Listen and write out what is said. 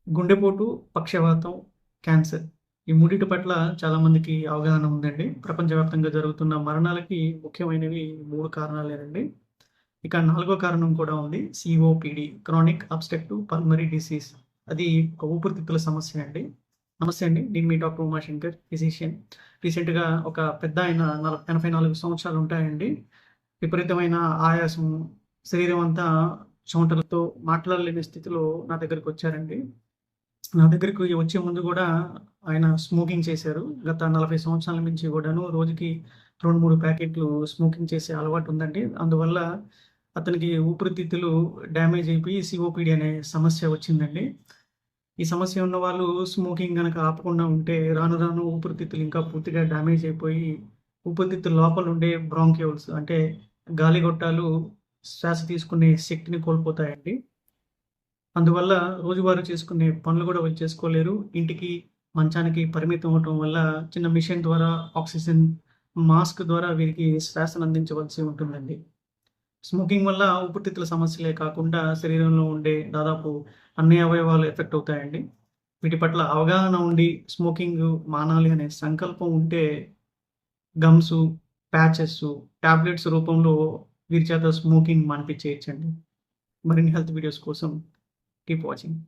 గుండెపోటు, పక్షవాతం, క్యాన్సర్ ఈ మూడిటి పట్ల చాలామందికి అవగాహన ఉందండి. ప్రపంచవ్యాప్తంగా జరుగుతున్న మరణాలకి ముఖ్యమైనవి 3 కారణాలేనండి. ఇక నాలుగో కారణం కూడా ఉంది. COPD chronic obstructive pulmonary disease. అది ఒక ఊపిరితిత్తుల సమస్య అండి. నమస్తే అండి. నేను మీ డాక్టర్ ఉమాశంకర్ ఫిజిషియన్. రీసెంట్‌గా ఒక పెద్దాయన 84 సంవత్సరాలు ఉంటాయండి. విపరీతమైన ఆయాసం, శరీరం అంతా చెమటలతో మాట్లాడలేని స్థితిలో నా దగ్గరికొచ్చారండి. నా దగ్గరికి వచ్చే ముందు గూడా ఆయన స్మోకింగ్ చేశారు. గత 40 సంవత్సరాల నుంచి గూడాను రోజుకి 2, 3 ప్యాకెట్లు స్మోకింగ్ చేసే అలవాటుందండి. అందువల్ల అతనికి ఊపిరితిత్తులు డ్యామేజ్ అయిపోయి సీఓపీడీ అనే సమస్య వచ్చిందండి. ఈ సమస్య ఉన్నవాళ్ళు స్మోకింగ్ గనక ఆపకుండా ఉంటే రాను రాను ఊపిరితిత్తులు ఇంకా పూర్తిగా డ్యామేజ్ అయిపోయి ఊపిరితిత్తుల లోపల ఉండే బ్రాంకియోల్స్ అంటే గాలిగొట్టాలు శ్వాస తీసుకునే శక్తిని కోల్పోతాయండి. అందువల్ల రోజువారీ చేసుకునే పనులు గూడా వాళ్ళు చేసుకోలేరు. ఇంటికి, మంచానికి పరిమితం అవ్వటం వల్ల చిన్న మిషన్ ద్వారా ఆక్సిజన్ మాస్క్ ద్వారా వీరికి శ్వాసను అందించవలసి ఉంటుందండి. స్మోకింగ్ వల్ల ఊపిరితిత్తుల సమస్యలే కాకుండా శరీరంలో ఉండే దాదాపు అన్ని అవయవాలు ఎఫెక్ట్ అవుతాయండి. వీటి పట్ల అవగాహన ఉండి స్మోకింగ్ మానాలి అనే సంకల్పం ఉంటే గమ్సు, ప్యాచెసు, టాబ్లెట్స్ రూపంలో వీరి చేత స్మోకింగ్ మానిపిచ్చేయొచ్చండి. మరిన్ని హెల్త్ వీడియోస్ కోసం కీప్ వాచింగ్.